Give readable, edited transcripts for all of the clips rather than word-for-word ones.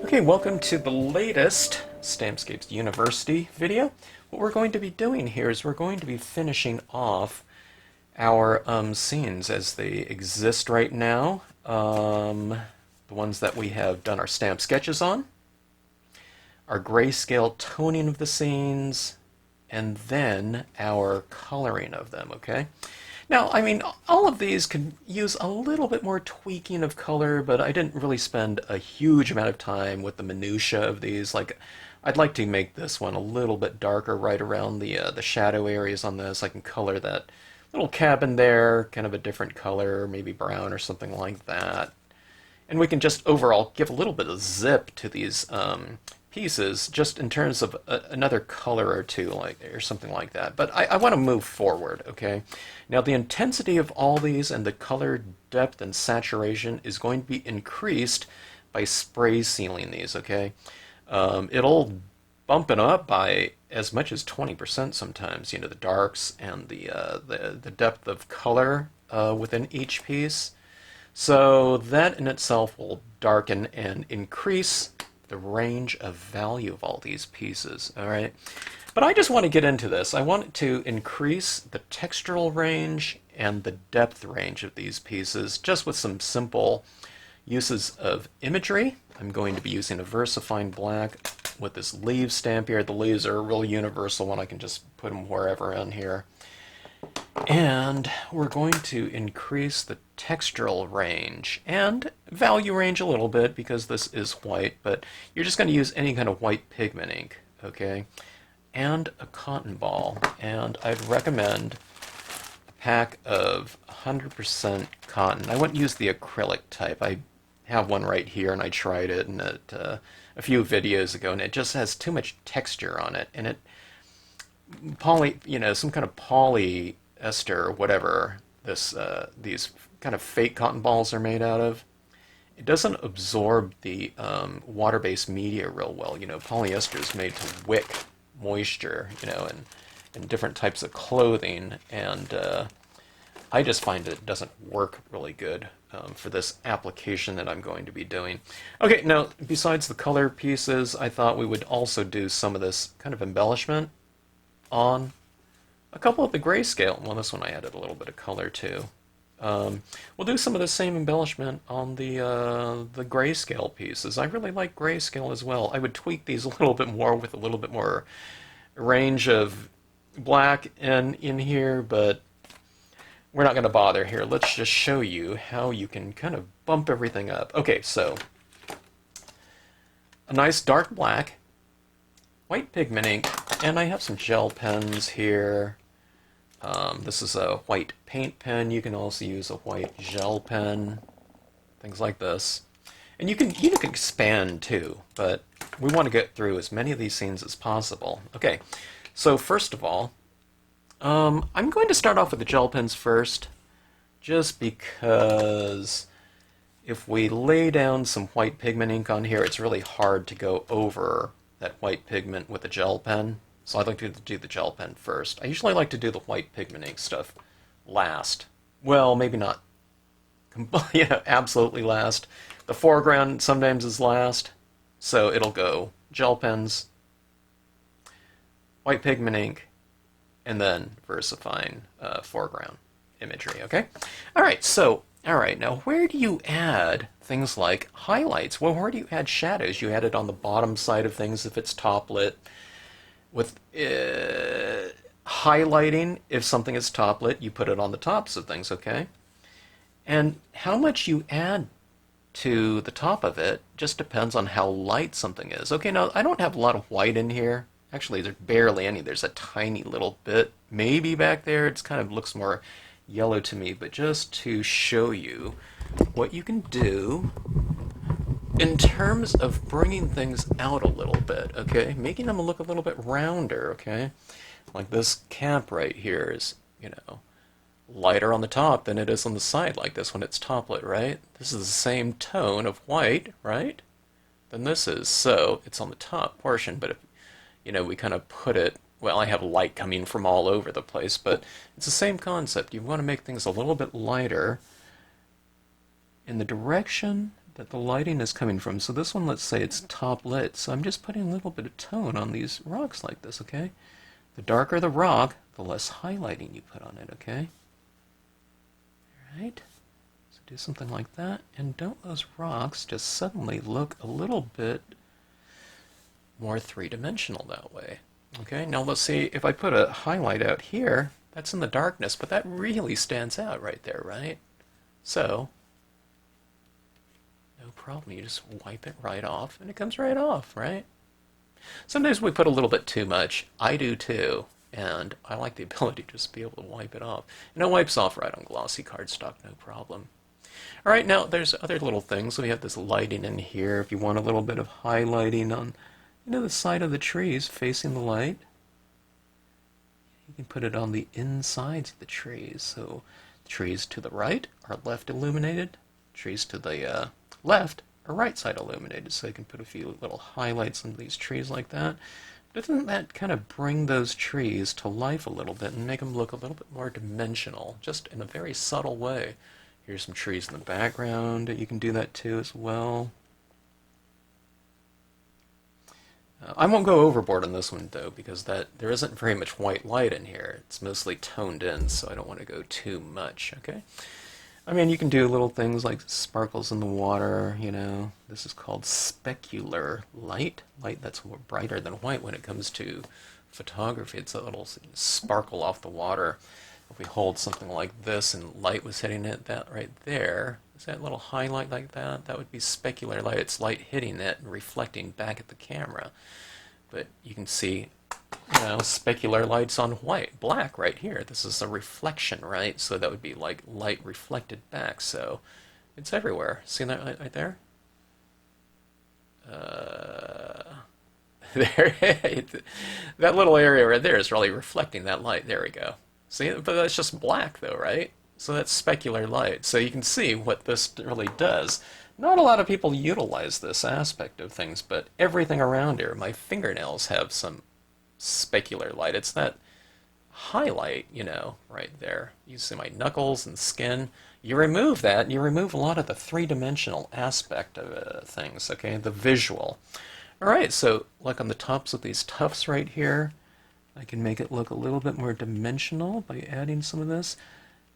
Okay, welcome to the latest Stampscapes University video. What we're going to be doing here is we're going to be finishing off our scenes as they exist right now. The ones that we have done our stamp sketches on, our grayscale toning of the scenes, and then our coloring of them, okay? Now, I mean, all of these could use a little bit more tweaking of color, but I didn't really spend a huge amount of time with the minutia of these. Like, I'd like to make this one a little bit darker right around the shadow areas on this. I can color that little cabin there, kind of a different color, maybe brown or something like that. And we can just overall give a little bit of zip to these pieces, just in terms of another color or two, like or something like that. But I want to move forward, okay? Now the intensity of all these and the color depth and saturation is going to be increased by spray sealing these, okay? It'll bump it up by as much as 20% sometimes, you know, the darks and the depth of color within each piece. So that in itself will darken and increase the range of value of all these pieces, all right? But I just want to get into this. I want to increase the textural range and the depth range of these pieces just with some simple uses of imagery. I'm going to be using a VersaFine black with this leaf stamp here. The leaves are a real universal one. I can just put them wherever on here. And we're going to increase the textural range and value range a little bit because this is white, but you're just going to use any kind of white pigment ink, okay? And a cotton ball. And I'd recommend a pack of 100% cotton. I wouldn't use the acrylic type. I have one right here and I tried it and a few videos ago, and it just has too much texture on it. And it some kind of polyester or whatever these kind of fake cotton balls are made out of, it doesn't absorb the water-based media real well. You know, polyester is made to wick moisture, you know, in different types of clothing, and I just find it doesn't work really good for this application that I'm going to be doing. Okay, now, besides the color pieces, I thought we would also do some of this kind of embellishment on a couple of the grayscale. Well, this one I added a little bit of color too. We'll do some of the same embellishment on the grayscale pieces. I really like grayscale as well. I would tweak these a little bit more with a little bit more range of black in here, but we're not going to bother here. Let's just show you how you can kind of bump everything up. Okay, so a nice dark black, white pigment ink, and I have some gel pens here. This is a white paint pen. You can also use a white gel pen, things like this. And you can expand too, but we want to get through as many of these scenes as possible. Okay, so first of all, I'm going to start off with the gel pens first, just because if we lay down some white pigment ink on here, it's really hard to go over that white pigment with a gel pen. So I'd like to do the gel pen first. I usually like to do the white pigment ink stuff last. Well, maybe not absolutely last. The foreground sometimes is last, so it'll go gel pens, white pigment ink, and then VersaFine foreground imagery, okay? All right, now where do you add things like highlights? Well, where do you add shadows? You add it on the bottom side of things if it's top lit. With highlighting, if something is top lit, you put it on the tops of things, okay? And how much you add to the top of it just depends on how light something is. Okay, now I don't have a lot of white in here. Actually, there's barely any. There's a tiny little bit maybe back there. It's kind of looks more yellow to me, but just to show you what you can do in terms of bringing things out a little bit, okay? Making them look a little bit rounder, okay? Like this cap right here is, you know, lighter on the top than it is on the side like this when it's toplit, right? This is the same tone of white, right? Than this is, so it's on the top portion, but if, you know, we kind of put it, well, I have light coming from all over the place, but it's the same concept. You want to make things a little bit lighter in the direction that the lighting is coming from. So this one, let's say it's top lit, so I'm just putting a little bit of tone on these rocks like this, okay? The darker the rock, the less highlighting you put on it, okay? Alright, so do something like that, and don't those rocks just suddenly look a little bit more three-dimensional that way? Okay, now let's see, if I put a highlight out here, that's in the darkness, but that really stands out right there, right? So, no problem, you just wipe it right off, and it comes right off, right? Sometimes we put a little bit too much. I do too, and I like the ability to just be able to wipe it off. And it wipes off right on glossy cardstock, no problem. All right, now there's other little things. We have this lighting in here. If you want a little bit of highlighting on, the side of the trees facing the light, you can put it on the insides of the trees. So the trees to the right are left illuminated. Trees to the left are right side illuminated. So you can put a few little highlights on these trees like that. Doesn't that kind of bring those trees to life a little bit and make them look a little bit more dimensional, just in a very subtle way? Here's some trees in the background. You can do that too as well. I won't go overboard on this one though, because there isn't very much white light in here. It's mostly toned in, so I don't want to go too much, okay? I mean, you can do little things like sparkles in the water, This is called specular light. Light that's brighter than white when it comes to photography. It's a little sparkle off the water. If we hold something like this and light was hitting it, that right there, is that little highlight like that? That would be specular light. It's light hitting it and reflecting back at the camera. But you can see, specular light's on black right here. This is a reflection, right? So that would be like light reflected back. So it's everywhere. See that right there? There, that little area right there is really reflecting that light. There we go. See, but that's just black though, right? So that's specular light. So you can see what this really does. Not a lot of people utilize this aspect of things, but everything around here, my fingernails have some specular light. It's that highlight, right there. You see my knuckles and skin. You remove that, and you remove a lot of the three-dimensional aspect of things, okay? The visual. All right, so like on the tops of these tufts right here, I can make it look a little bit more dimensional by adding some of this.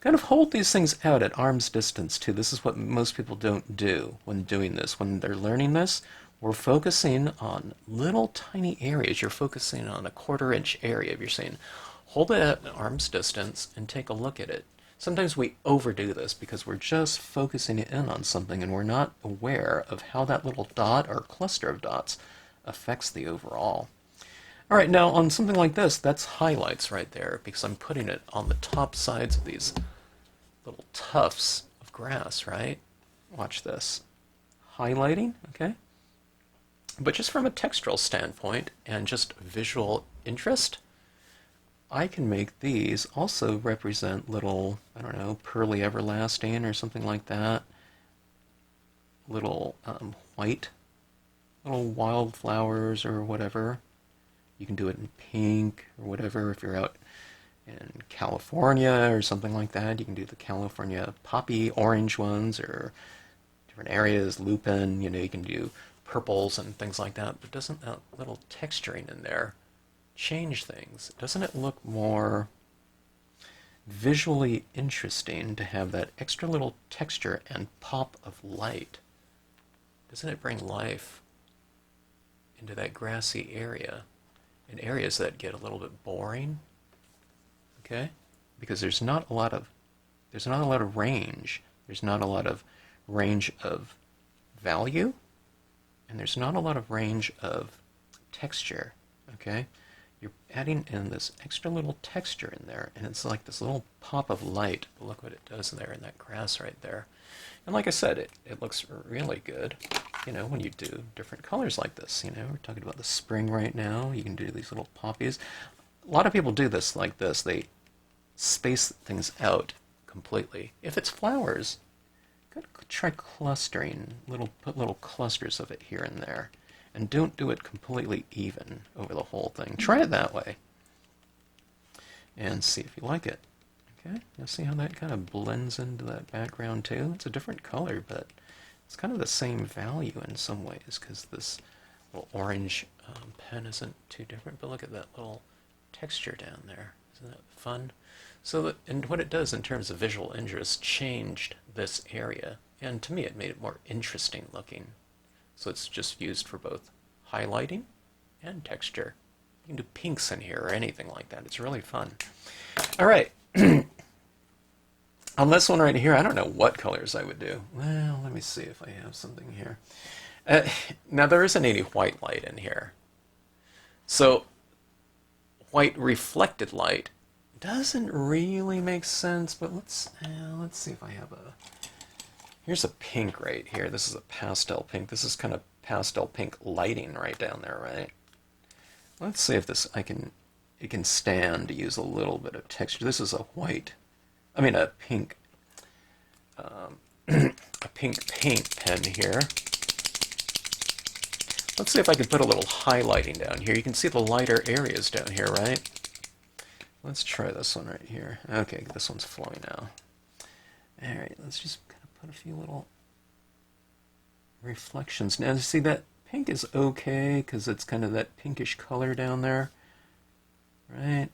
Kind of hold these things out at arm's distance too. This is what most people don't do when doing this. When they're learning this, we're focusing on little tiny areas. You're focusing on a 1/4 inch area. If you're saying, hold it at arm's distance and take a look at it. Sometimes we overdo this because we're just focusing in on something and we're not aware of how that little dot or cluster of dots affects the overall. All right, now on something like this, that's highlights right there because I'm putting it on the top sides of these little tufts of grass, right? Watch this. Highlighting, okay? But just from a textural standpoint and just visual interest, I can make these also represent little, I don't know, pearly everlasting or something like that. Little white, little wildflowers or whatever. You can do it in pink or whatever if you're out in California or something like that. You can do the California poppy orange ones or different areas, lupin, you can do purples and things like that. But doesn't that little texturing in there change things? Doesn't it look more visually interesting to have that extra little texture and pop of light? Doesn't it bring life into that grassy area? In areas that get a little bit boring, okay? Because there's not a lot of range. There's not a lot of range of value, and there's not a lot of range of texture, okay? You're adding in this extra little texture in there, and it's like this little pop of light. Look what it does in there in that grass right there. And like I said, it looks really good, when you do different colors like this. We're talking about the spring right now. You can do these little poppies. A lot of people do this like this. They space things out completely. If it's flowers, try clustering, put little clusters of it here and there. And don't do it completely even over the whole thing. Try it that way. And see if you like it. Okay, you'll see how that kind of blends into that background too. It's a different color, but It's kind of the same value in some ways, because this little orange pen isn't too different, but look at that little texture down there. Isn't that fun? So, and what it does in terms of visual interest changed this area, and to me it made it more interesting looking. So it's just used for both highlighting and texture. You can do pinks in here or anything like that. It's really fun. All right. On this one right here, I don't know what colors I would do. Well, let me see if I have something here. Now, there isn't any white light in here. So, white reflected light doesn't really make sense, but let's see if I have a... Here's a pink right here. This is a pastel pink. This is kind of pastel pink lighting right down there, right? Let's see if this, it can stand to use a little bit of texture. This is a white, a pink, a pink paint pen here. Let's see if I can put a little highlighting down here. You can see the lighter areas down here, right? Let's try this one right here. Okay, this one's flowing now. All right, let's just kind of put a few little reflections. Now, see, that pink is okay because it's kind of that pinkish color down there, right?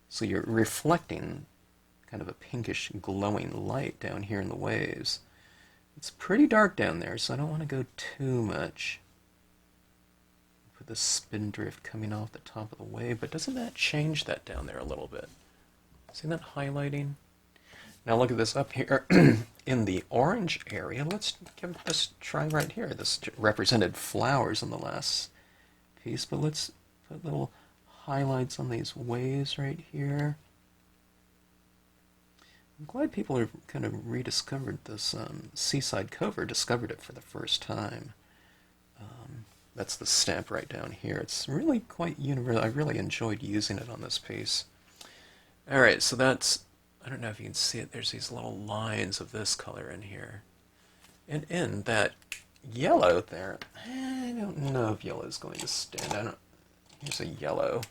So you're reflecting kind of a pinkish glowing light down here in the waves. It's pretty dark down there, so I don't want to go too much. Put the spindrift coming off the top of the wave, but doesn't that change that down there a little bit? See that highlighting? Now look at this up here in the orange area. Let's give this a try right here. This represented flowers in the last piece, but let's put little highlights on these waves right here. I'm glad people have kind of rediscovered this Seaside Cove, or discovered it for the first time. That's the stamp right down here. It's really quite universal. I really enjoyed using it on this piece. Alright, so that's, I don't know if you can see it, there's these little lines of this color in here. And in that yellow there, I don't know if yellow is going to stand. Here's a yellow.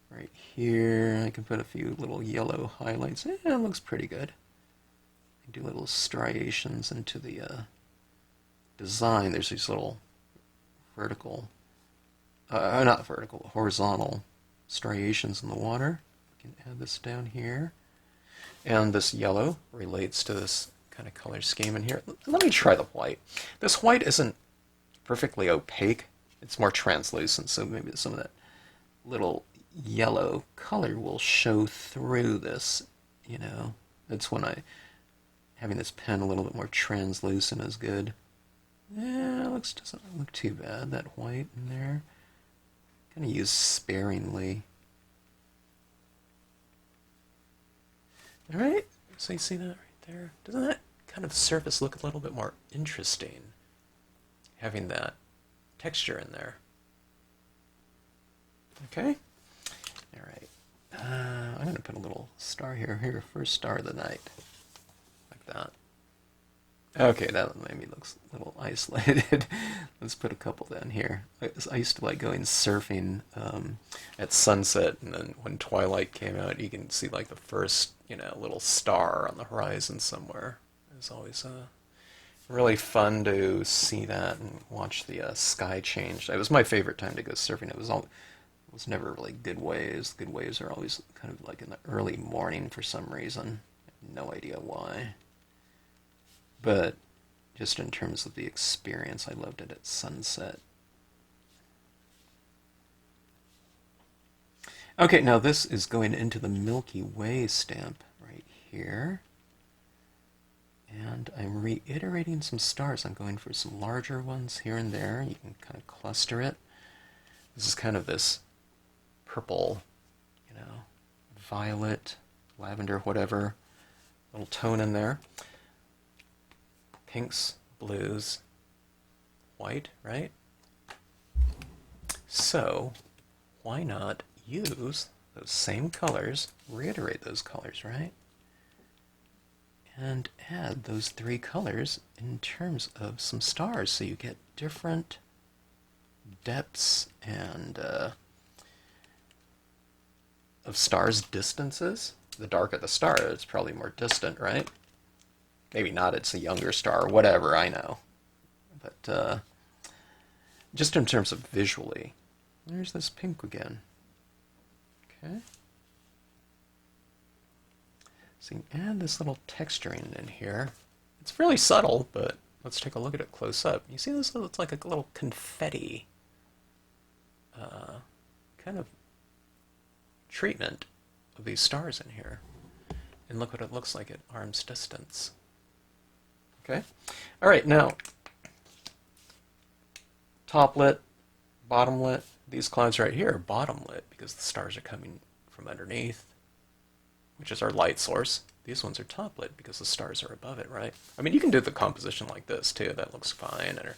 Right here, I can put a few little yellow highlights. It looks pretty good. I do little striations into the design. There's these little vertical, not vertical, horizontal striations in the water. We can add this down here. And this yellow relates to this kind of color scheme in here. Let me try the white. This white isn't perfectly opaque. It's more translucent, so maybe some of that little yellow color will show through this, you know. That's when having this pen a little bit more translucent is good. Yeah, doesn't look too bad, that white in there. Kind of use sparingly. Alright, so you see that right there? Doesn't that kind of surface look a little bit more interesting? Having that texture in there. Okay? Alright. I'm going to put a little star here. Here, first star of the night. Like that. Okay, that maybe looks a little isolated. Let's put a couple down here. I used to like going surfing at sunset, and then when twilight came out, you can see like the first, little star on the horizon somewhere. It was always really fun to see that and watch the sky change. It was my favorite time to go surfing. It was never really good waves. Good waves are always kind of like in the early morning for some reason. I have no idea why. But just in terms of the experience, I loved it at sunset. Okay, now this is going into the Milky Way stamp right here. And I'm reiterating some stars. I'm going for some larger ones here and there. You can kind of cluster it. This is kind of this purple, violet, lavender, whatever, little tone in there. Pinks, blues, white, right? So, why not use those same colors, reiterate those colors, right? And add those three colors in terms of some stars, so you get different depths and of stars' distances. The darker the star, it's probably more distant, right? maybe not, it's a younger star, whatever, I know. But just in terms of visually, there's this pink again. Okay. So you can add this little texturing in here. It's really subtle, but let's take a look at it close up. You see this? It's like a little confetti kind of treatment of these stars in here. And look what it looks like at arm's distance. Okay? All right, now, top lit, bottom lit. These clouds right here are bottom lit because the stars are coming from underneath, which is our light source. These ones are top lit because the stars are above it, right? I mean, you can do the composition like this too. That looks fine. Or,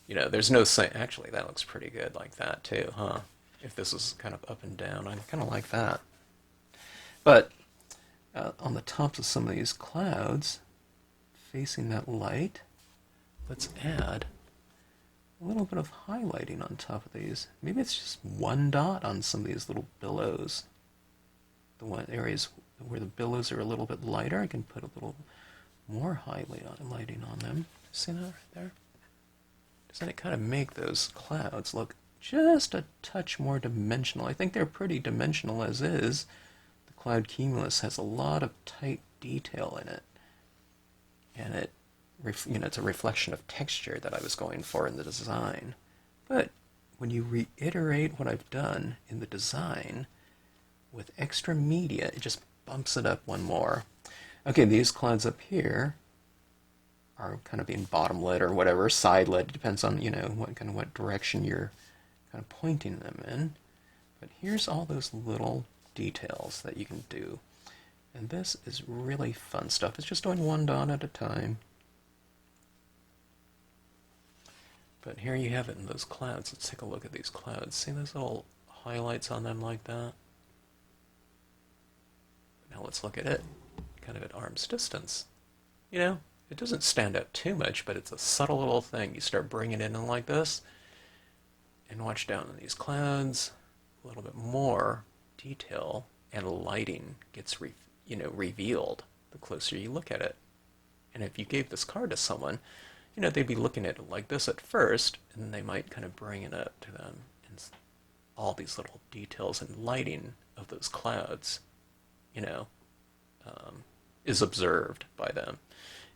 you know, there's no saying. Actually, that looks pretty good like that too, huh? If this is kind of up and down, I kind of like that. But on the tops of some of these clouds, facing that light, let's add a little bit of highlighting on top of these. Maybe it's just one dot on some of these little billows. The one areas where the billows are a little bit lighter, I can put a little more highlighting on them. See that right there? Doesn't it kind of make those clouds look just a touch more dimensional? I think they're pretty dimensional as is. The cloud cumulus has a lot of tight detail in it, and it, you know, it's a reflection of texture that I was going for in the design. But when you reiterate what I've done in the design with extra media, it just bumps it up one more. Okay, these clouds up here are kind of being bottom lit or whatever, side lit. It depends on, you know, what direction you're kind of pointing them in. But here's all those little details that you can do. And this is really fun stuff. It's just doing one dot at a time. But here you have it in those clouds. Let's take a look at these clouds. See those little highlights on them like that? Now let's look at it, kind of at arm's distance. You know, it doesn't stand out too much, but it's a subtle little thing. You start bringing it in like this, and watch down in these clouds, a little bit more detail and lighting gets revealed the closer you look at it. And if you gave this card to someone, you know, they'd be looking at it like this at first, and then they might kind of bring it up to them, and all these little details and lighting of those clouds, you know, is observed by them.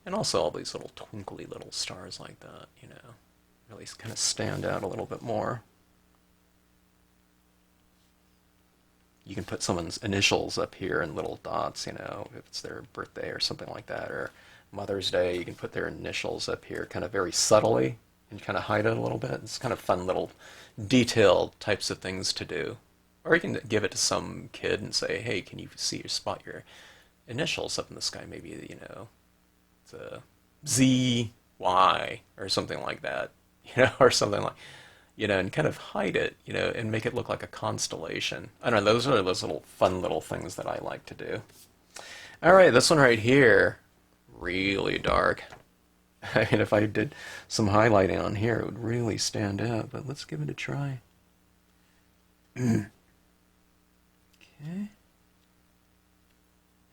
And also all these little twinkly little stars like that, you know, really kind of stand out a little bit more. You can put someone's initials up here in little dots, you know, if it's their birthday or something like that, or Mother's Day, you can put their initials up here kind of very subtly and kind of hide it a little bit. It's kind of fun little detailed types of things to do. Or you can give it to some kid and say, hey, can you spot your initials up in the sky? Maybe, you know, it's a Z, Y, or something like that, you know, or something like, you know, and kind of hide it, you know, and make it look like a constellation. I don't know, those are those little fun little things that I like to do. All right, this one right here, really dark. I mean, if I did some highlighting on here, it would really stand out, but let's give it a try. Okay.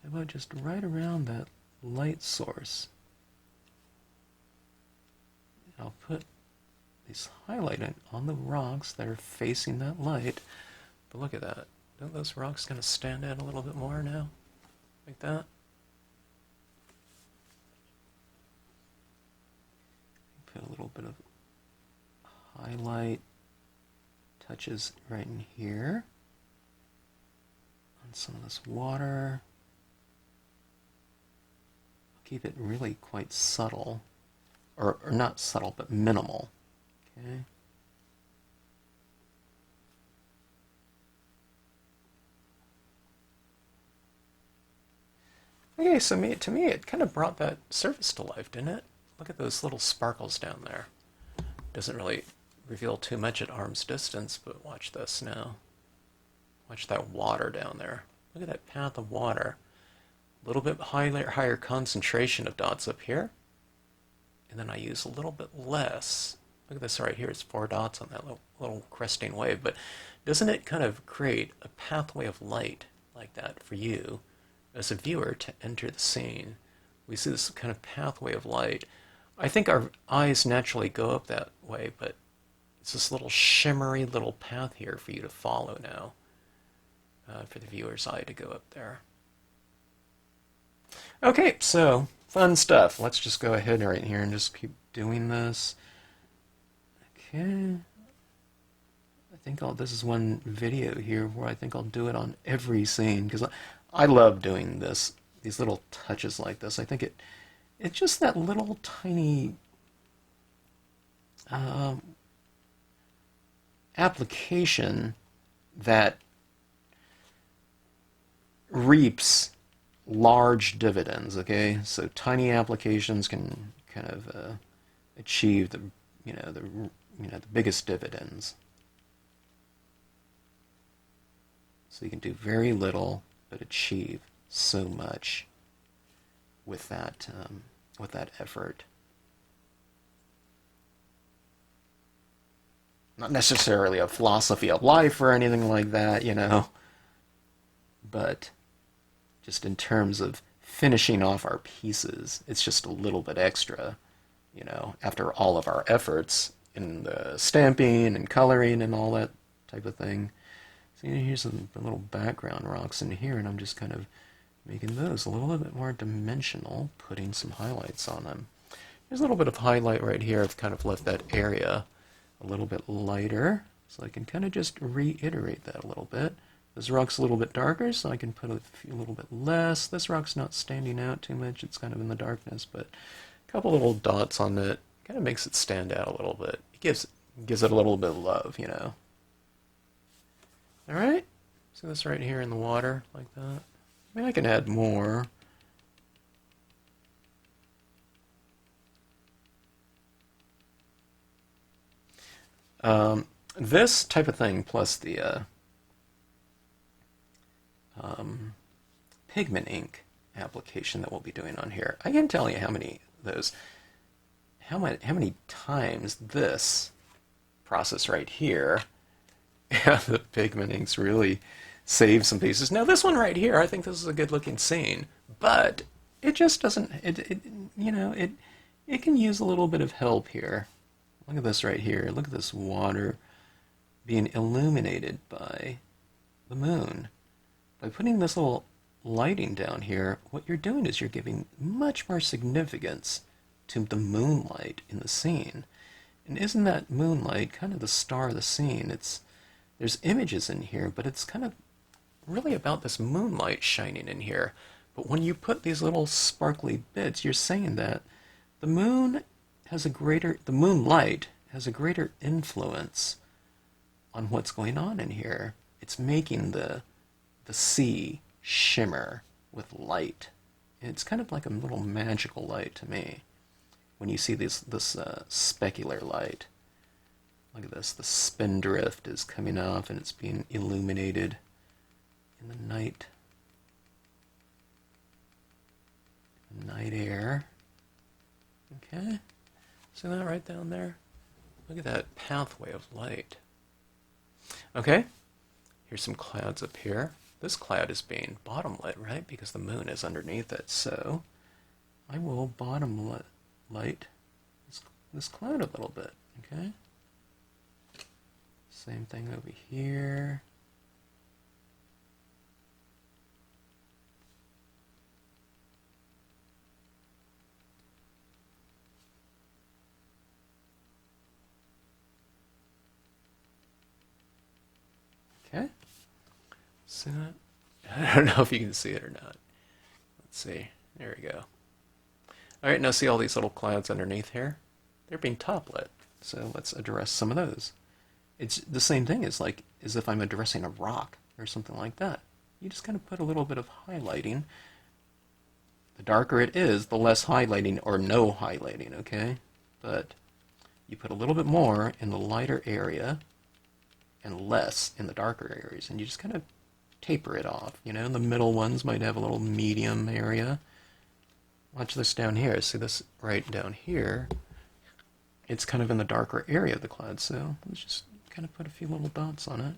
How about just right around that light source? I'll put this highlighting on the rocks that are facing that light. But look at that. Don't those rocks kind of stand out a little bit more now? Like that? Put a little bit of highlight touches right in here on some of this water. I'll keep it really quite subtle, or not subtle, but minimal. Okay. Okay, so to me, it kind of brought that surface to life, didn't it? Look at those little sparkles down there. Doesn't really reveal too much at arm's distance, but watch this now. Watch that water down there. Look at that path of water. A little bit higher concentration of dots up here. And then I use a little bit less. Look at this right here. It's 4 dots on that little cresting wave. But doesn't it kind of create a pathway of light like that for you as a viewer to enter the scene we see this kind of pathway of light. I think our eyes naturally go up that way, but it's this little shimmery little path here for you to follow now, for the viewer's eye to go up there. Okay, so fun stuff. Let's just go ahead right here and just keep doing this. Okay. I think this is one video here where I think I'll do it on every scene, because I love doing these little touches like this. I think it's just that little tiny application that reaps large dividends. Okay, so tiny applications can kind of achieve the biggest dividends. So you can do very little but achieve so much with that effort. Not necessarily a philosophy of life or anything like that, but just in terms of finishing off our pieces, it's just a little bit extra, after all of our efforts in the stamping and coloring and all that type of thing. So here's the little background rocks in here, and I'm just kind of making those a little bit more dimensional, putting some highlights on them. There's a little bit of highlight right here. I've kind of left that area a little bit lighter, so I can kind of just reiterate that a little bit. This rock's a little bit darker, so I can put a little bit less. This rock's not standing out too much. It's kind of in the darkness, but a couple little dots on it kind of makes it stand out a little bit. It gives it a little bit of love, Alright, so this right here in the water, like that. I mean, I can add more. This type of thing, plus the pigment ink application that we'll be doing on here, I can't tell you how many times this process right here, the pigment inks really save some pieces. Now this one right here, I think this is a good looking scene, but it just doesn't, it can use a little bit of help here. Look at this right here. Look at this water being illuminated by the moon. By putting this little lighting down here, what you're doing is you're giving much more significance to the moonlight in the scene. And isn't that moonlight kind of the star of the scene? There's images in here, but it's kind of really about this moonlight shining in here. But when you put these little sparkly bits, you're saying that the moonlight has a greater influence on what's going on in here. It's making the sea shimmer with light. And it's kind of like a little magical light to me when you see this specular light. Look at this. The spindrift is coming off and it's being illuminated in the night air. Okay. See that right down there? Look at that pathway of light. Okay. Here's some clouds up here. This cloud is being bottom lit, right? Because the moon is underneath it. So I will bottom light this cloud a little bit. Okay. Same thing over here. Okay. See that? I don't know if you can see it or not. Let's see. There we go. Alright, now see all these little clouds underneath here? They're being top lit. So let's address some of those. It's the same thing as if I'm addressing a rock or something like that. You just kind of put a little bit of highlighting. The darker it is, the less highlighting or no highlighting, okay? But you put a little bit more in the lighter area and less in the darker areas, and you just kind of taper it off. The middle ones might have a little medium area. Watch this down here. See this right down here? It's kind of in the darker area of the cloud, so let's just kind of put a few little dots on it,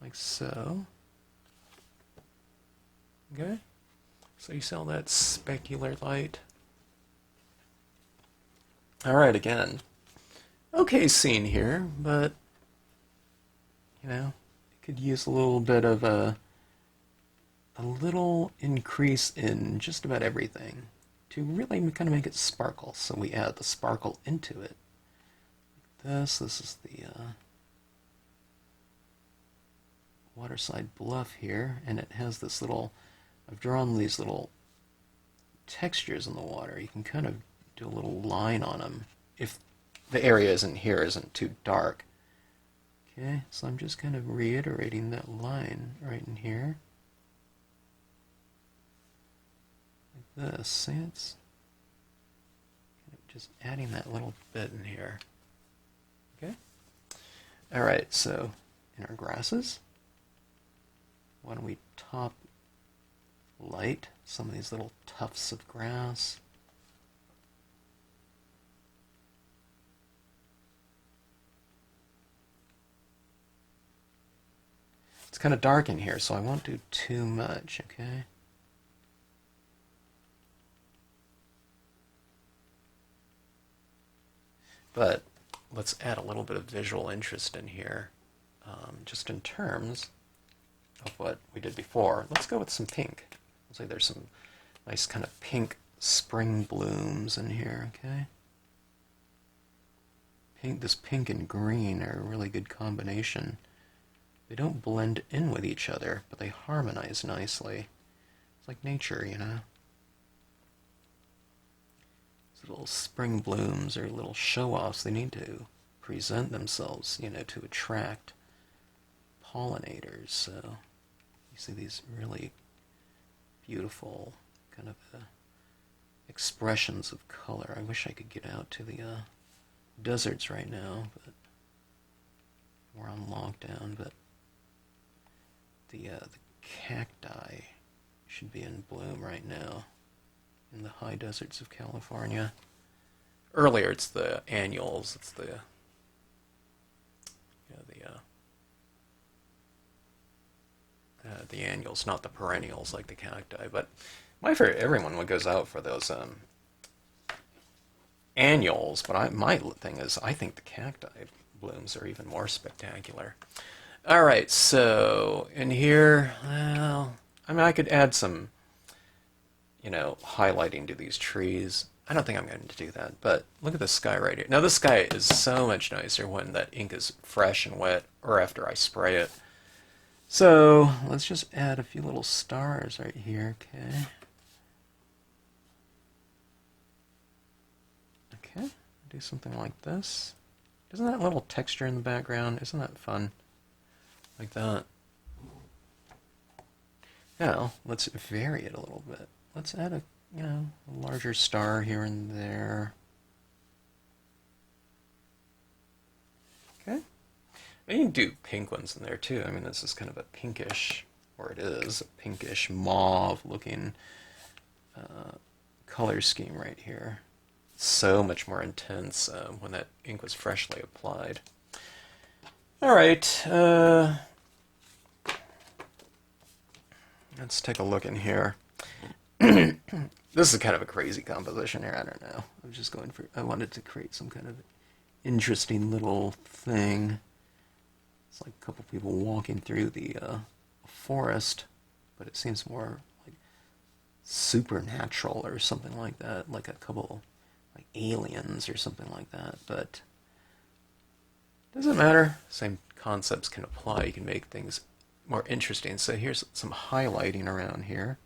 like so. Okay? So you see all that specular light? Alright, again. Okay scene here, but, you know, it could use a little bit of a little increase in just about everything to really kind of make it sparkle. So we add the sparkle into it. This is the Waterside Bluff here, and it has this little, I've drawn these little textures in the water. You can kind of do a little line on them if the area isn't too dark. Okay, so I'm just kind of reiterating that line right in here. Like this. See, it's kind of just adding that little bit in here. Okay? Alright, so in our grasses, why don't we top light some of these little tufts of grass. It's kind of dark in here, so I won't do too much, okay? But let's add a little bit of visual interest in here, just in terms of what we did before. Let's go with some pink. Looks like there's some nice kind of pink spring blooms in here, okay? This pink and green are a really good combination. They don't blend in with each other, but they harmonize nicely. It's like nature, you know? These little spring blooms are little show-offs. They need to present themselves, you know, to attract pollinators. So you see these really beautiful kind of expressions of color. I wish I could get out to the deserts right now, but we're on lockdown. But the cacti should be in bloom right now in the high deserts of California. Earlier, it's the annuals. It's the the annuals, not the perennials like the cacti. But my favorite, everyone goes out for those annuals. But my thing is, I think the cacti blooms are even more spectacular. All right, so in here, well, I mean, I could add some, you know, highlighting to these trees. I don't think I'm going to do that, but look at the sky right here. Now, the sky is so much nicer when that ink is fresh and wet, or after I spray it. So let's just add a few little stars right here, okay? Okay, do something like this. Isn't that little texture in the background? Isn't that fun? Like that. Now, let's vary it a little bit. Let's add a, you know, a larger star here and there. Okay. And you can do pink ones in there too. I mean, this is kind of a pinkish, or it is, a pinkish mauve looking color scheme right here. So much more intense when that ink was freshly applied. Alright, let's take a look in here. This is kind of a crazy composition here, I don't know. I was just going for, I wanted to create some kind of interesting little thing. It's like a couple people walking through the forest, but it seems more like supernatural or something like that, like a couple like aliens or something like that, but doesn't matter. Same concepts can apply. You can make things more interesting. So here's some highlighting around here.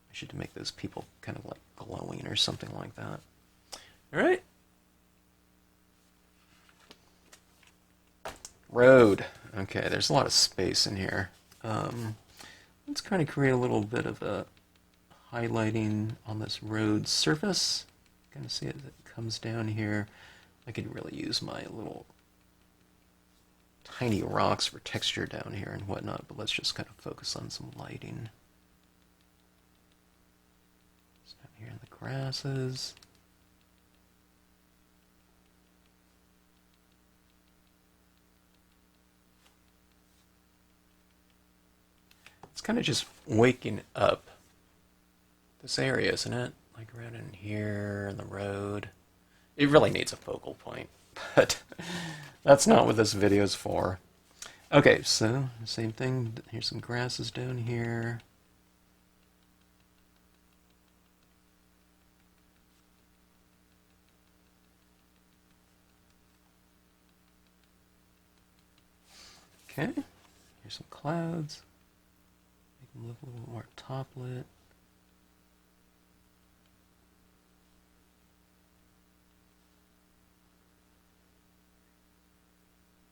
I should make those people kind of like glowing or something like that. All right. Road. Okay, there's a lot of space in here. Let's kind of create a little bit of a highlighting on this road surface. Kind of see it as it comes down here. I could really use my little tiny rocks for texture down here and whatnot, but let's just kind of focus on some lighting. It's down here in the grasses. It's kind of just waking up this area, isn't it? Like right in here, in the road. It really needs a focal point, but that's not what this video's for. Okay, so same thing. Here's some grasses down here. Okay, here's some clouds. Make them look a little more top lit.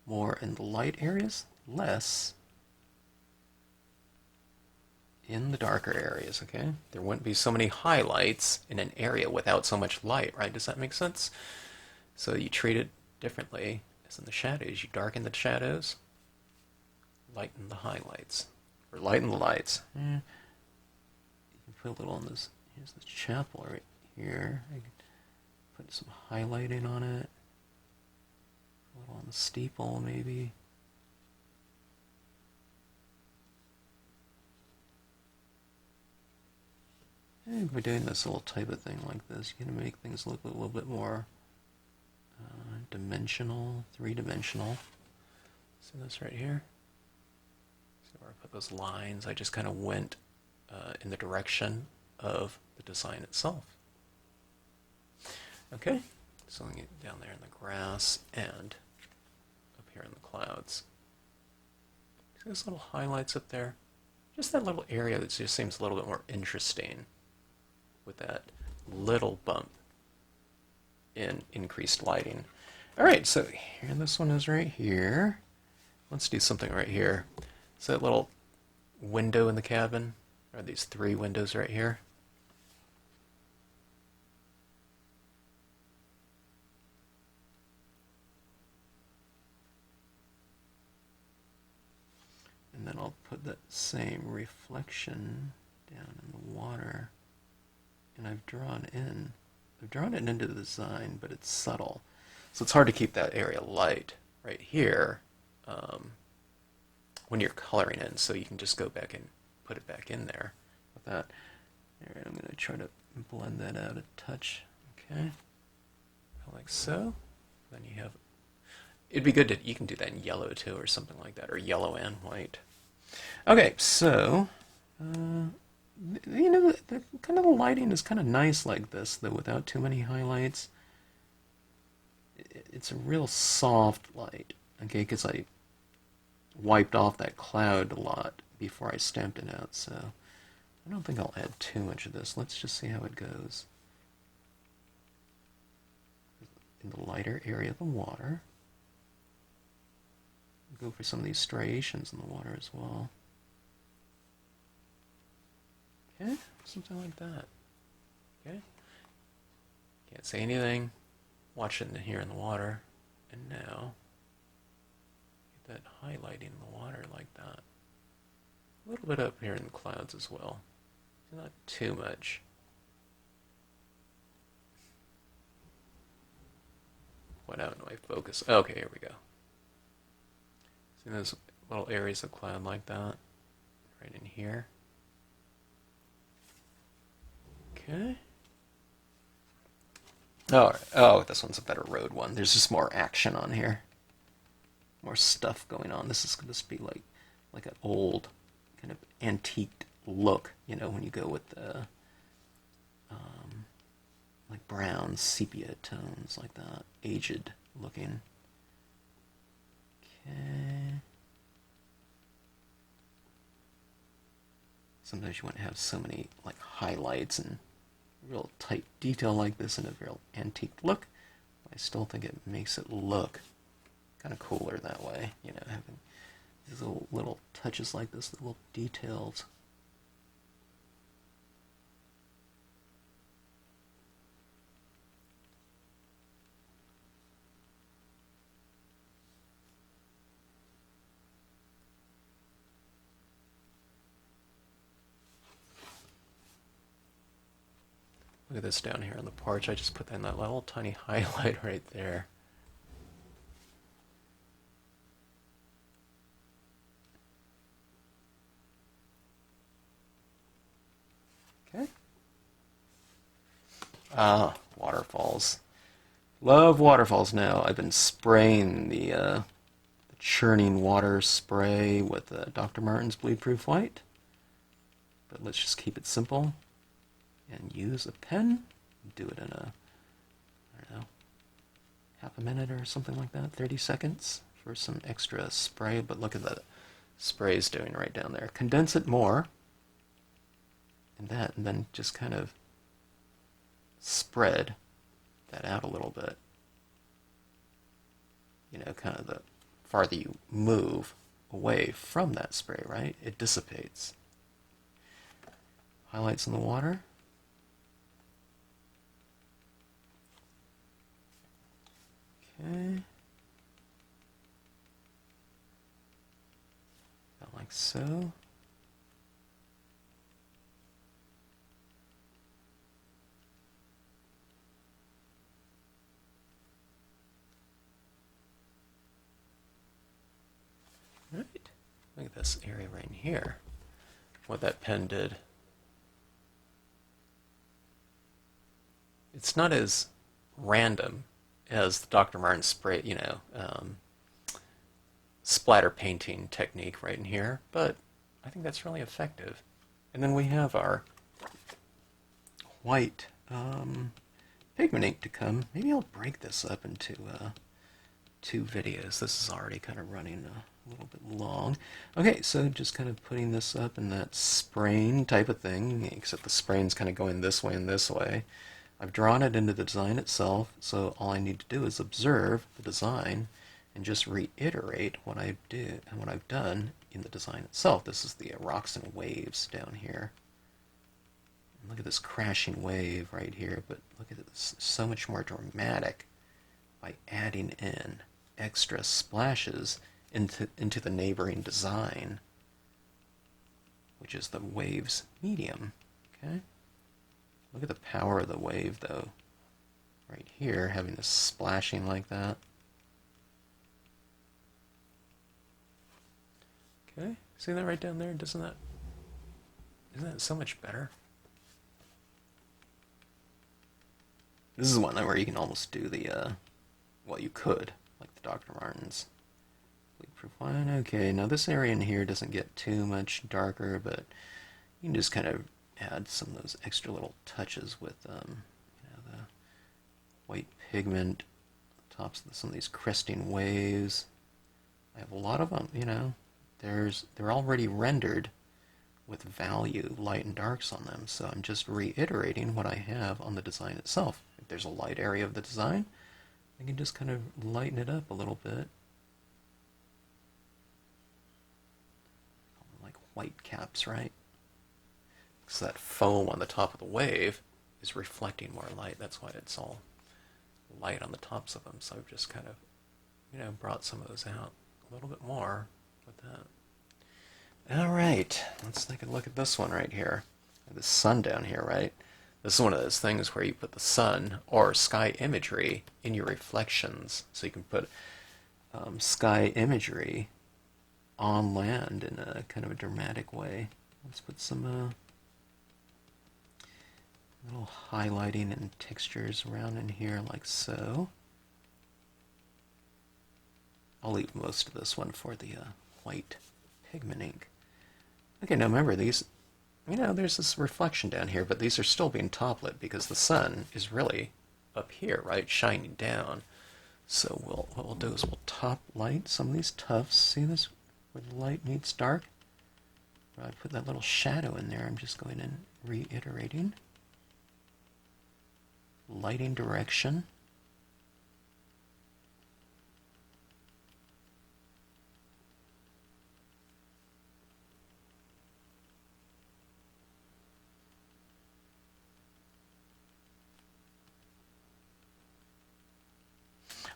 More in the light areas, less in the darker areas, okay? There wouldn't be so many highlights in an area without so much light, right? Does that make sense? So you treat it differently as in the shadows. You darken the shadows, lighten the highlights, or lighten the lights. You can put a little on this. Here's the chapel right here. I can put some highlighting on it. A little on the steeple, maybe. And by doing this little type of thing like this, you're going to make things look a little bit more dimensional, three-dimensional. See this right here? See where I put those lines? I just kind of went in the direction of the design itself. Okay, so I get down there in the grass and up here in the clouds. See those little highlights up there? Just that little area that just seems a little bit more interesting with that little bump in increased lighting. Alright, so here this one is right here. Let's do something right here. So that little window in the cabin, or these 3 windows right here. And then I'll put that same reflection down in the water. And I've drawn it into the design, but it's subtle. So it's hard to keep that area light right here when you're coloring in. So you can just go back and put it back in there with that. All right, I'm going to try to blend that out a touch. Okay, like so. Then you have, it'd be good to, you can do that in yellow too or something like that, or yellow and white. Okay, so you know, the kind of the lighting is kind of nice like this, though, without too many highlights. It's a real soft light, okay, because I wiped off that cloud a lot before I stamped it out, so I don't think I'll add too much of this. Let's just see how it goes. In the lighter area of the water. Go for some of these striations in the water as well. Okay, something like that. Okay. Can't say anything. Watch it in here in the water. And now, get that highlighting in the water like that. A little bit up here in the clouds as well. Not too much. Went out in my focus. Okay, here we go. See those little areas of cloud like that? Right in here. Okay. Oh, this one's a better road one. There's just more action on here. More stuff going on. This is going to be like an old kind of antiqued look, you know, when you go with the like brown sepia tones like that, aged looking. Okay. Sometimes you want to have so many like highlights and real tight detail like this in a real antique look. I still think it makes it look kind of cooler that way, you know, having these little touches like this, the little details. Look at this down here on the porch. I just put in that little tiny highlight right there. Ah, waterfalls. Love waterfalls now. I've been spraying the churning water spray with Dr. Martin's Bleed Proof White. But let's just keep it simple and use a pen. Do it in I don't know, half a minute or something like that, 30 seconds for some extra spray. But look at the spray is doing right down there. Condense it more, and then just kind of spread that out a little bit. You know, kind of the farther you move away from that spray, right, it dissipates. Highlights in the water. Okay. About like so. Right. Look at this area right here. What that pen did. It's not as random as the Dr. Martin spray, splatter painting technique right in here, but I think that's really effective. And then we have our white pigment ink to come. Maybe I'll break this up into 2 videos. This is already kind of running a little bit long. Okay, so just kind of putting this up in that spraying type of thing, except the spraying's kind of going this way and this way. I've drawn it into the design itself, so all I need to do is observe the design and just reiterate what I did and what I've done in the design itself. This is the rocks and waves down here. And look at this crashing wave right here, but look at this, so much more dramatic by adding in extra splashes into the neighboring design, which is the wave's medium. Okay. Look at the power of the wave, though. Right here, having this splashing like that. Okay, see that right down there? Isn't that so much better? This is one where you can almost do the, well, you could, like the Dr. Martin's Bleed Proof White. Okay, now this area in here doesn't get too much darker, but you can just kind of add some of those extra little touches with the white pigment, tops of some of these cresting waves. I have a lot of them, they're already rendered with value, light and darks on them, so I'm just reiterating what I have on the design itself. If there's a light area of the design, I can just kind of lighten it up a little bit. Like white caps, right? Because that foam on the top of the wave is reflecting more light. That's why it's all light on the tops of them. So I've just kind of, brought some of those out a little bit more with that. All right, let's take a look at this one right here. The sun down here, right? This is one of those things where you put the sun or sky imagery in your reflections. So you can put sky imagery on land in a kind of a dramatic way. Let's put some little highlighting and textures around in here like so. I'll leave most of this one for the white pigment ink. Okay, now remember these, there's this reflection down here, but these are still being top lit because the sun is really up here, right, shining down. So what we'll do is we'll top light some of these tufts. See this, where the light meets dark? Where I put that little shadow in there, I'm just going and reiterating. Lighting direction.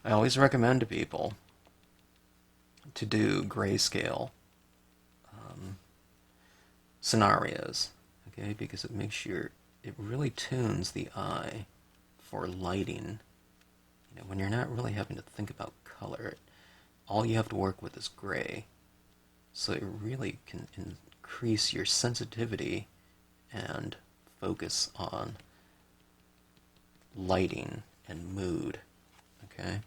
I always recommend to people to do grayscale scenarios, okay, because it really tunes the eye for lighting. When you're not really having to think about color, all you have to work with is gray. So it really can increase your sensitivity and focus on lighting and mood. Okay,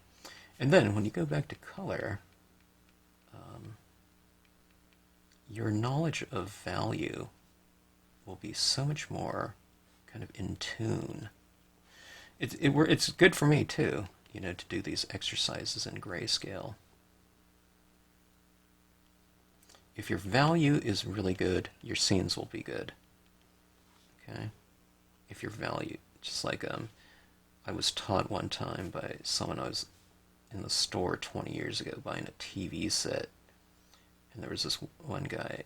and then when you go back to color, your knowledge of value will be so much more kind of in tune. It's good for me too, you know, to do these exercises in grayscale. If your value is really good, your scenes will be good. Okay? If your value, just like I was taught one time by someone I was in the store 20 years ago buying a TV set, and there was this one guy,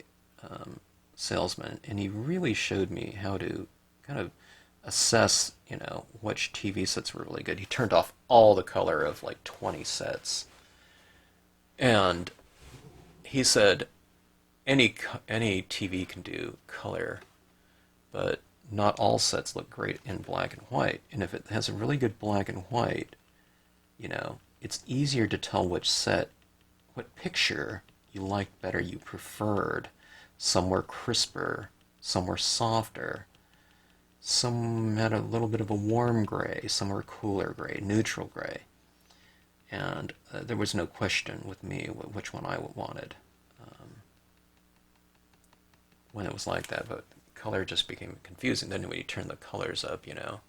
salesman, and he really showed me how to kind of assess, you know, which TV sets were really good. He turned off all the color of like 20 sets, and he said, any TV can do color, but not all sets look great in black and white. And if it has a really good black and white, you know, it's easier to tell which set, what picture you liked better, you preferred. Some were crisper, some were softer, some had a little bit of a warm gray, some were cooler gray, neutral gray. And there was no question with me which one I wanted when it was like that, but color just became confusing. Then when you turn the colors up, you know,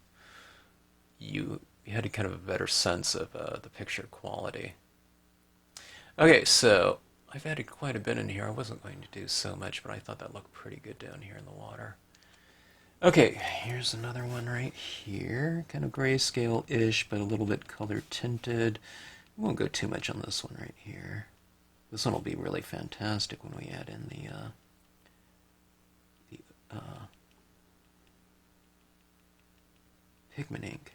you had a kind of a better sense of the picture quality. Okay, so I've added quite a bit in here. I wasn't going to do so much, but I thought that looked pretty good down here in the water. Okay, here's another one right here. Kind of grayscale-ish, but a little bit color tinted. We won't go too much on this one right here. This one will be really fantastic when we add in the pigment ink.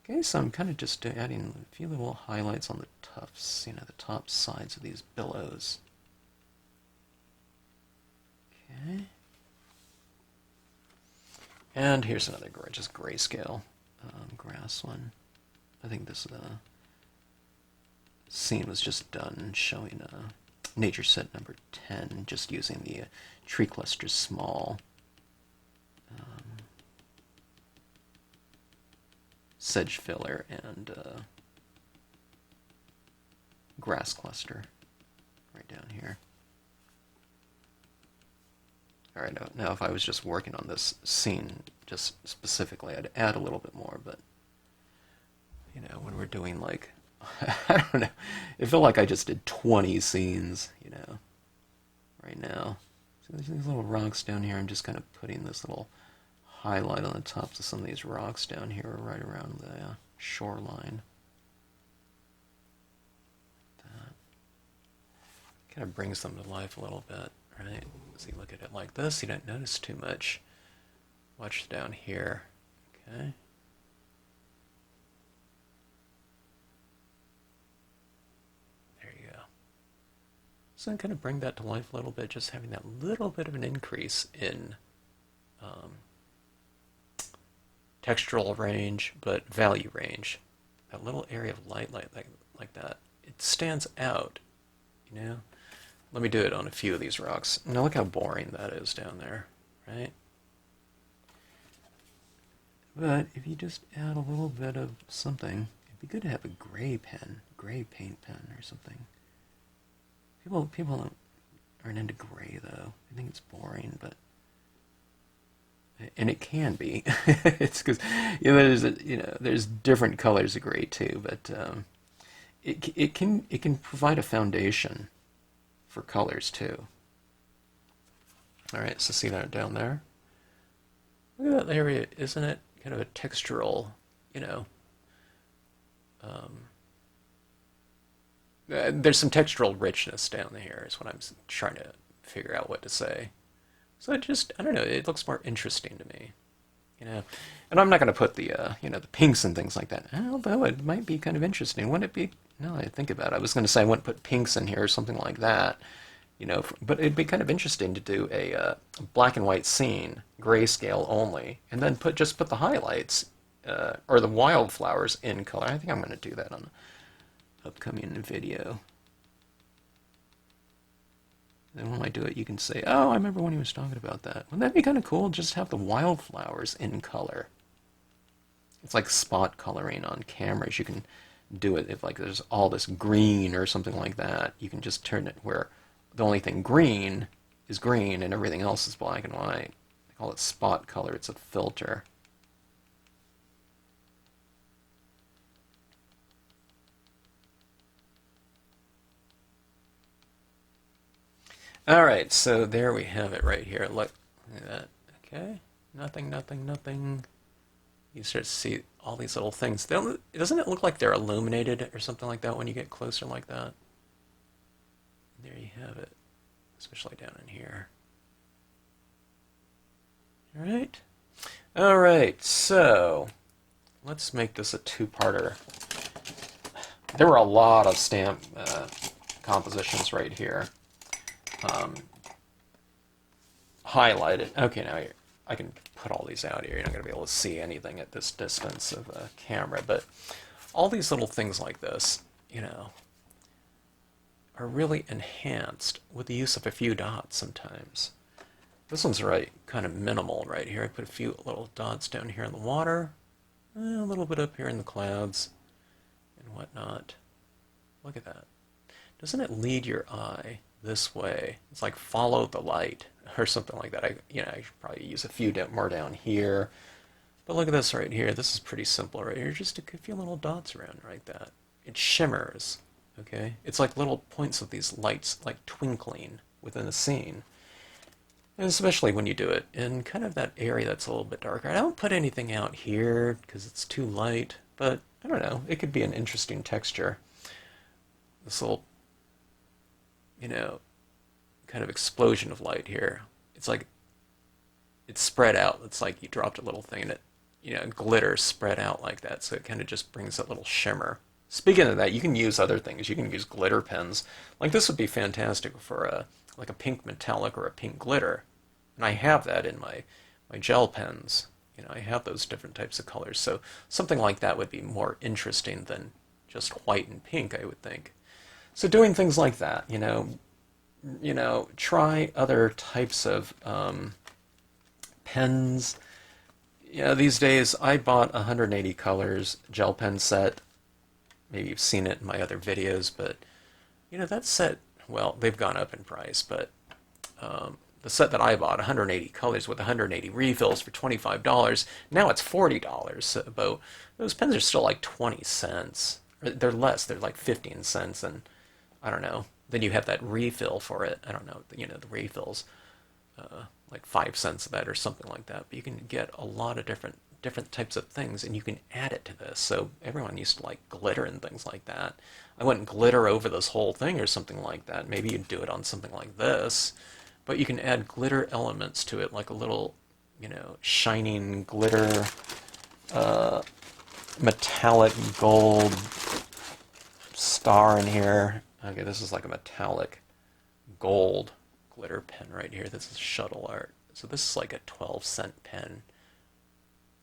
Okay, so I'm kind of just adding a few little highlights on the tufts, you know, the top sides of these billows. Okay. And here's another gorgeous grayscale grass one. I think this scene was just done showing nature set number 10, just using the tree cluster small sedge filler and grass cluster right down here. Alright, now if I was just working on this scene just specifically, I'd add a little bit more, but you know, when we're doing like, I don't know, it felt like I just did 20 scenes, you know, right now. So there's these little rocks down here. I'm just kind of putting this little highlight on the tops of some of these rocks down here right around the shoreline. That kind of brings them to life a little bit, right? So you look at it like this, you don't notice too much. Watch down here, okay? There you go. So I'm going to bring that to life a little bit, just having that little bit of an increase in textural range, but value range. That little area of light like that, it stands out, you know? Let me do it on a few of these rocks. Now look how boring that is down there, right? But if you just add a little bit of something, it'd be good to have a gray pen, gray paint pen or something. People aren't into gray though. I think it's boring, but and it can be. It's because there's different colors of gray too, but it can provide a foundation for colors too. All right, so see that down there? Look at that area, isn't it? Kind of a textural, you know. There's some textural richness down there is what I'm trying to figure out what to say. So it just, I don't know, it looks more interesting to me, you know. And I'm not going to put the, the pinks and things like that, although it might be kind of interesting. Wouldn't it be? No, I think about it. I was going to say I wouldn't put pinks in here or something like that, you know, but it'd be kind of interesting to do a black and white scene, grayscale only, and then just put the highlights or the wildflowers in color. I think I'm going to do that on the upcoming video. And when I do it, you can say, oh, I remember when he was talking about that. Wouldn't that be kind of cool? Just have the wildflowers in color. It's like spot coloring on cameras. You can do it if like there's all this green or something like that. You can just turn it where the only thing green is green and everything else is black and white. They call it spot color. It's a filter. Alright, so there we have it right here. Look at that. Okay. Nothing, nothing, nothing. You start to see all these little things. Doesn't it look like they're illuminated or something like that when you get closer like that? There you have it. Especially down in here. Alright. Alright, so let's make this a two-parter. There were a lot of stamp compositions right here. Highlighted. Okay, now I can put all these out here. You're not going to be able to see anything at this distance of a camera, but all these little things like this, you know, are really enhanced with the use of a few dots sometimes. This one's right, kind of minimal right here. I put a few little dots down here in the water, a little bit up here in the clouds, and whatnot. Look at that. Doesn't it lead your eye this way? It's like follow the light or something like that. I should probably use a few more down here. But look at this right here. This is pretty simple right here. Just a few little dots around like that. It shimmers, okay? It's like little points of these lights like twinkling within the scene. And especially when you do it in kind of that area that's a little bit darker. I don't put anything out here because it's too light, but I don't know. It could be an interesting texture. This little, you know, kind of explosion of light here. It's like it's spread out. It's like you dropped a little thing and it, you know, glitter spread out like that. So it kind of just brings that little shimmer. Speaking of that, you can use other things. You can use glitter pens. Like this would be fantastic for like a pink metallic or a pink glitter. And I have that in my gel pens. You know, I have those different types of colors. So something like that would be more interesting than just white and pink, I would think. So doing things like that, you know, try other types of pens. You know, these days I bought 180 colors gel pen set. Maybe you've seen it in my other videos, but you know, that set, well, they've gone up in price, but the set that I bought, 180 colors with 180 refills for $25, now it's $40. So, but those pens are still like 20 cents. They're less, they're like 15 cents, and I don't know. Then you have that refill for it. I don't know, you know, the refills, like 5 cents of that or something like that. But you can get a lot of different types of things, and you can add it to this. So everyone used to like glitter and things like that. I wouldn't glitter over this whole thing or something like that. Maybe you'd do it on something like this, but you can add glitter elements to it, like a little, you know, shining glitter, metallic gold star in here. Okay, this is like a metallic gold glitter pen right here. This is Shuttle Art. So this is like a 12-cent pen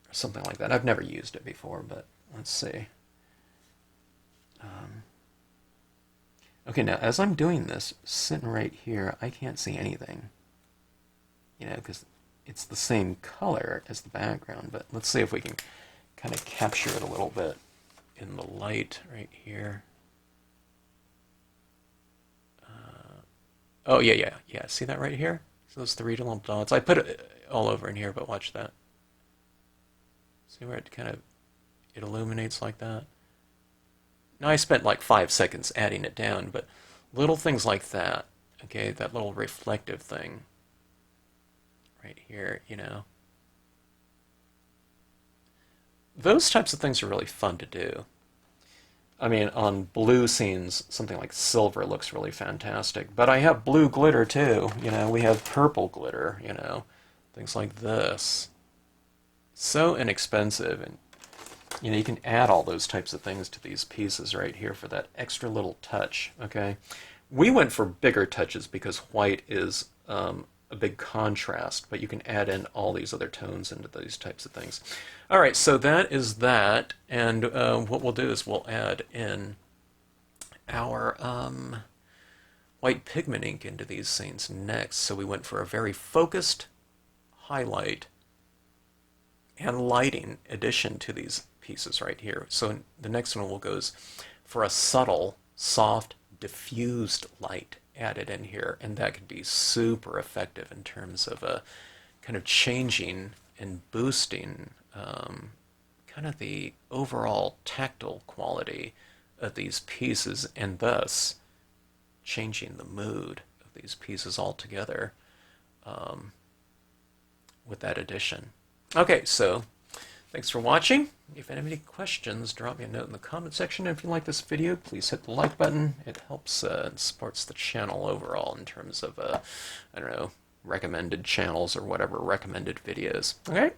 or something like that. I've never used it before, but let's see. Okay, now as I'm doing this, sitting right here, I can't see anything. You know, because it's the same color as the background, but let's see if we can kind of capture it a little bit in the light right here. Oh, yeah. See that right here? So those three little dots. I put it all over in here, but watch that. See where it kind of, it illuminates like that? Now, I spent like 5 seconds adding it down, but little things like that, okay, that little reflective thing right here, you know. Those types of things are really fun to do. I mean, on blue scenes, something like silver looks really fantastic. But I have blue glitter, too. You know, we have purple glitter, you know, things like this. So inexpensive, and, you know, you can add all those types of things to these pieces right here for that extra little touch, okay? We went for bigger touches because white is a big contrast, but you can add in all these other tones into these types of things. All right, so that is that, and what we'll do is we'll add in our white pigment ink into these scenes next. So we went for a very focused highlight and lighting addition to these pieces right here. So the next one will goes for a subtle, soft, diffused light added in here, and that can be super effective in terms of a kind of changing and boosting kind of the overall tactile quality of these pieces, and thus changing the mood of these pieces altogether with that addition. Okay, so thanks for watching. If you have any questions, drop me a note in the comment section. If you like this video, please hit the like button. It helps and supports the channel overall in terms of, I don't know, recommended channels or whatever, recommended videos. Okay,